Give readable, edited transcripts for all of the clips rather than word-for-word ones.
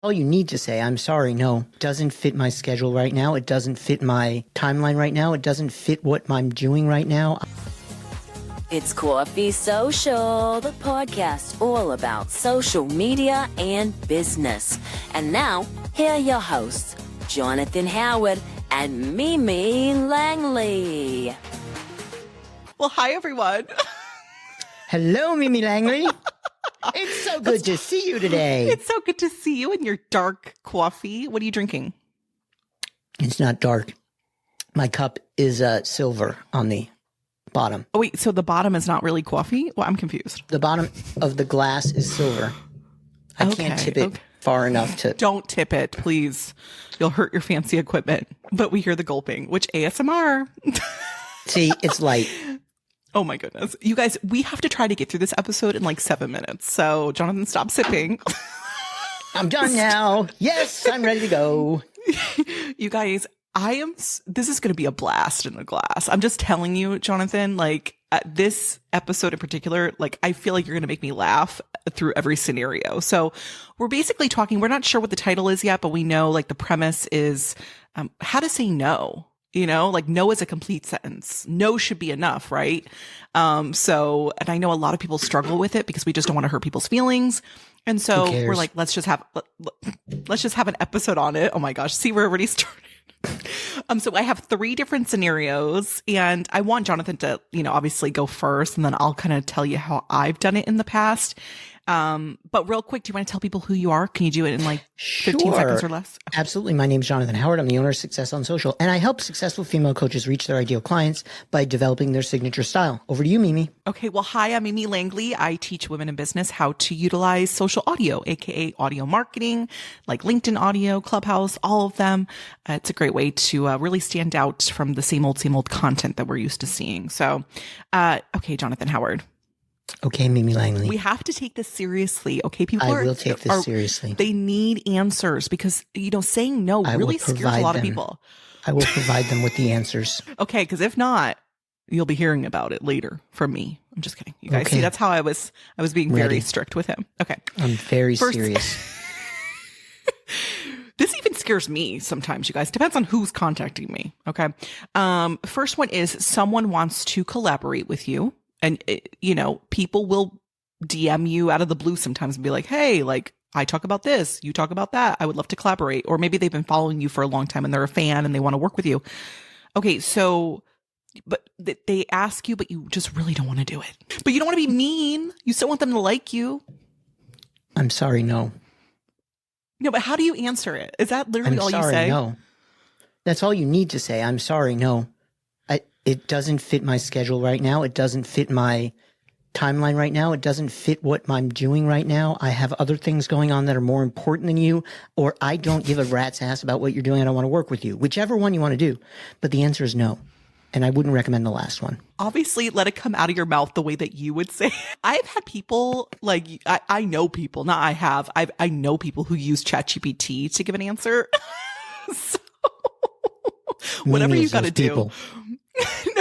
All you need to say, I'm sorry, no, doesn't fit my schedule right now. It doesn't fit my timeline right now. It doesn't fit what I'm doing right now. It's Coffee Social, the podcast all about social media and business. And now, here are your hosts, Jonathan Howard and Mimi Langley. Well, hi, everyone. Hello, Mimi Langley. It's so good to see you today. It's so good to see you in your dark coffee. What are you drinking? It's not dark. My cup is silver on the bottom. Oh, wait, so the bottom is not really coffee? Well, I'm confused. The bottom of the glass is silver. I can't tip it far enough to... Don't tip it, please. You'll hurt your fancy equipment. But we hear the gulping, which ASMR. See, it's light. Oh my goodness. You guys, we have to try to get through this episode in like 7 minutes. So Jonathan, stop sipping. I'm done now. Yes, I'm ready to go. You guys, this is going to be a blast in a glass. I'm just telling you, Jonathan, like this episode in particular, like I feel like you're going to make me laugh through every scenario. So we're basically talking, we're not sure what the title is yet, but we know like the premise is how to say no. You know, like no is a complete sentence. No should be enough, right? And I know a lot of people struggle with it because we just don't want to hurt people's feelings. And so we're like, let's just have an episode on it. Oh my gosh. See, we're already started. So I have 3 different scenarios and I want Jonathan to, obviously go first and then I'll kind of tell you how I've done it in the past. But real quick, do you want to tell people who you are? Can you do it in like 15 seconds or less? Okay. Absolutely. My name is Jonathan Howard. I'm the owner of Success on Social, and I help successful female coaches reach their ideal clients by developing their signature style. Over to you, Mimi. Okay. Well, hi, I'm Mimi Langley. I teach women in business how to utilize social audio, aka audio marketing, like LinkedIn audio, Clubhouse, all of them. It's a great way to really stand out from the same old content that we're used to seeing. So, okay, Jonathan Howard. Okay, Mimi Langley. We have to take this seriously. Okay, people I will take this seriously. They need answers because, saying no really scares a lot of people. I will provide them with the answers. Okay, because if not, you'll be hearing about it later from me. I'm just kidding. You guys see, that's how I was being very strict with him. Okay. I'm very serious. This even scares me sometimes, you guys. Depends on who's contacting me. Okay. First one is someone wants to collaborate with you. And, people will DM you out of the blue sometimes and be like, hey, like, I talk about this, you talk about that. I would love to collaborate. Or maybe they've been following you for a long time and they're a fan and they want to work with you. Okay, so, but they ask you, but you just really don't want to do it. But you don't want to be mean. You still want them to like you. I'm sorry, no. No, but how do you answer it? Is that literally all you say? I'm sorry, no. That's all you need to say. I'm sorry, no. It doesn't fit my schedule right now. It doesn't fit my timeline right now. It doesn't fit what I'm doing right now. I have other things going on that are more important than you, or I don't give a rat's ass about what you're doing. I don't want to work with you, whichever one you want to do. But the answer is no. And I wouldn't recommend the last one. Obviously, let it come out of your mouth the way that you would say. I've had people like, I know people, not I have, I know people who use ChatGPT to give an answer. So whatever you got to do.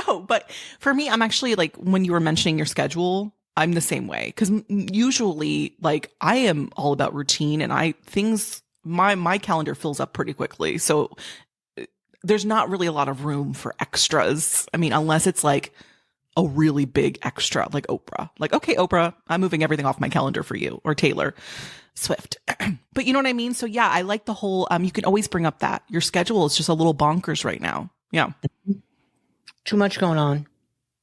No, but for me, I'm actually like, when you were mentioning your schedule, I'm the same way. Cause usually like I am all about routine and my calendar fills up pretty quickly. So there's not really a lot of room for extras. I mean, unless it's like a really big extra, like Oprah, like, okay, Oprah, I'm moving everything off my calendar for you, or Taylor Swift. But you know what I mean? So yeah, I like the whole, you can always bring up that your schedule is just a little bonkers right now. Yeah. Too much going on.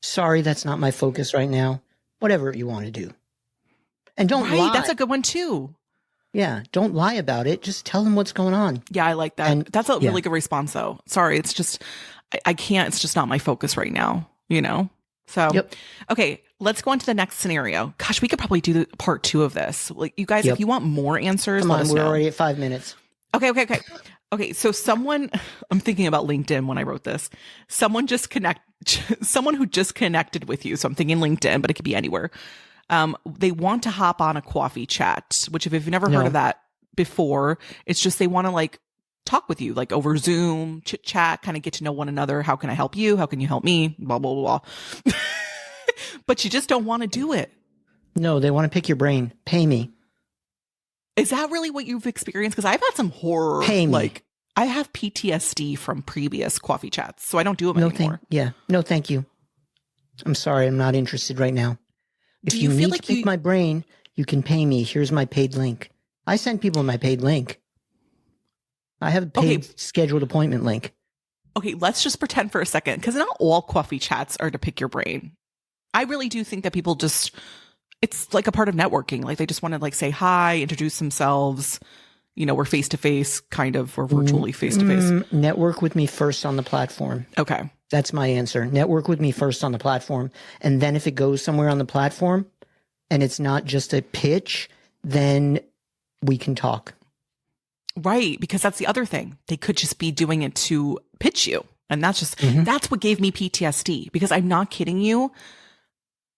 Sorry, that's not my focus right now. Whatever you want to do. And don't lie. That's a good one too. Yeah, don't lie about it. Just tell them what's going on. Yeah, I like that. And that's a really good response though. Sorry, it's just, I can't, it's just not my focus right now, So, Okay, let's go on to the next scenario. Gosh, we could probably do part 2 of this. Like you guys, if you want more answers, let us know. We're already at 5 minutes. Okay, so I'm thinking about LinkedIn when I wrote this. Someone who just connected with you. So I'm thinking LinkedIn, but it could be anywhere. They want to hop on a coffee chat, which if you've never heard of that before, it's just they want to like talk with you, like over Zoom, chit chat, kind of get to know one another. How can I help you? How can you help me? Blah, blah, blah, blah. But you just don't want to do it. No, they want to pick your brain. Pay me. Is that really what you've experienced? Because I've had some horror. Pay me. Like, I have PTSD from previous coffee chats, so I don't do them anymore. No, thank you. I'm sorry. I'm not interested right now. If Do you you feel need like to pick you- my brain, you can pay me. Here's my paid link. I send people my paid link. I have a paid scheduled appointment link. Okay, let's just pretend for a second, because not all coffee chats are to pick your brain. I really do think that people just, it's like a part of networking. Like they just want to like say hi, introduce themselves. You know, we're face to face, kind of, or virtually face to face. Network with me first on the platform. Okay. That's my answer. Network with me first on the platform. And then if it goes somewhere on the platform and it's not just a pitch, then we can talk. Right. Because that's the other thing. They could just be doing it to pitch you. And that's just, that's what gave me PTSD, because I'm not kidding you.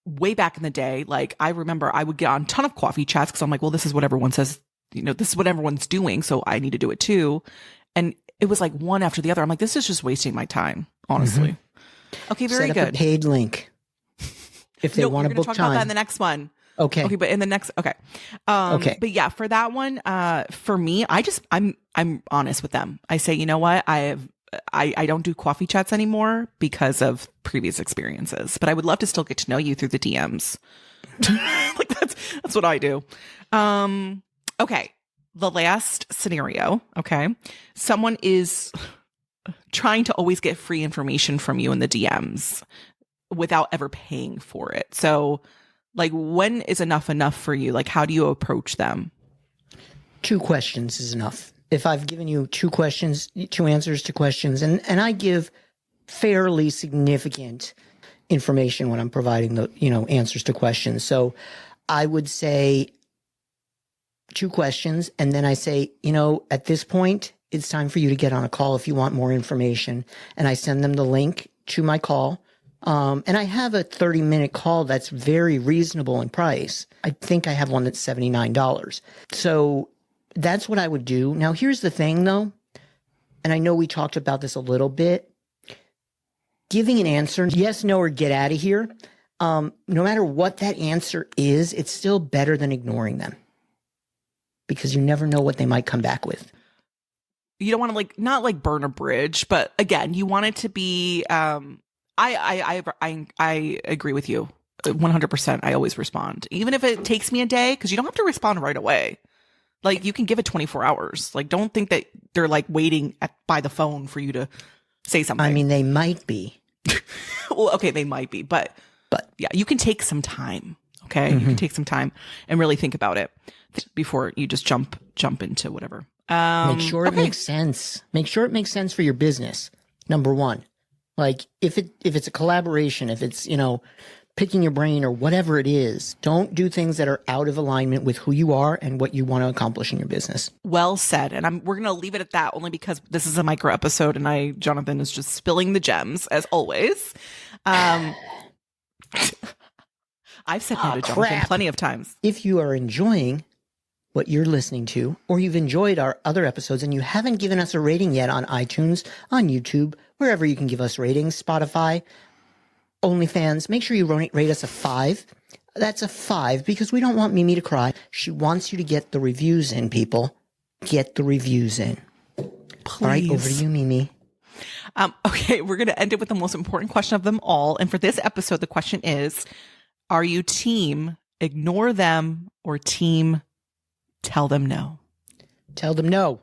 Way back in the day, like I remember I would get on a ton of coffee chats because I'm like, well, this is what everyone says, you know, this is what everyone's doing. So I need to do it too. And it was like one after the other. I'm like, this is just wasting my time, honestly. Okay. Very Set up good. a paid link. If they want to book talk time. about that in the next one. Okay. Okay, but in the next, okay. Okay. But yeah, for that one, for me, I'm honest with them. I say, you know what? I don't do coffee chats anymore because of previous experiences, but I would love to still get to know you through the DMs. Like that's what I do. Okay. The last scenario. Okay. Someone is trying to always get free information from you in the DMs without ever paying for it. So like, when is enough for you? Like, how do you approach them? 2 questions is enough. If I've given you 2 questions, 2 answers to questions, and I give fairly significant information when I'm providing the, answers to questions. So I would say 2 questions, and then I say, at this point, it's time for you to get on a call if you want more information. And I send them the link to my call. And I have a 30-minute call that's very reasonable in price. I think I have one that's $79. So that's what I would do. Now, here's the thing, though, and I know we talked about this a little bit. Giving an answer, yes, no, or get out of here, no matter what that answer is, it's still better than ignoring them, because you never know what they might come back with. You don't want to not burn a bridge, but again, you want it to be, I agree with you 100%. I always respond, even if it takes me a day, because you don't have to respond right away. Like, you can give it 24 hours. Like, don't think that they're waiting by the phone for you to say something. I mean, they might be. Well, okay, they might be, but yeah, you can take some time. Okay, you can take some time and really think about it before you just jump into whatever. Make sure it makes sense. Make sure it makes sense for your business. Number one. Like, if it's a collaboration, if it's, picking your brain or whatever it is, don't do things that are out of alignment with who you are and what you want to accomplish in your business. Well said. And we're going to leave it at that, only because this is a micro episode and Jonathan is just spilling the gems as always. I've said no to Jonathan plenty of times. If you are enjoying what you're listening to, or you've enjoyed our other episodes and you haven't given us a rating yet on iTunes, on YouTube, wherever you can give us ratings, Spotify, OnlyFans, make sure you rate us a 5. That's a 5 because we don't want Mimi to cry. She wants you to get the reviews in, people. Get the reviews in. Please. All right, over to you, Mimi. Okay, we're going to end it with the most important question of them all. And for this episode, the question is, are you team ignore them or team tell them no? Tell them no.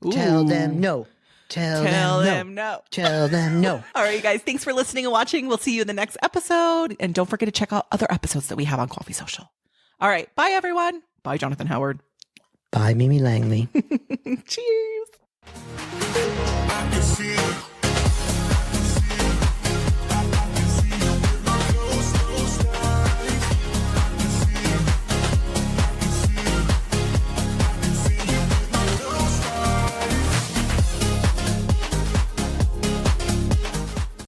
Ooh. Tell them no. Tell them no. Tell them no. All right, you guys. Thanks for listening and watching. We'll see you in the next episode. And don't forget to check out other episodes that we have on Coffee Social. All right. Bye, everyone. Bye, Jonathan Howard. Bye, Mimi Langley. Cheers.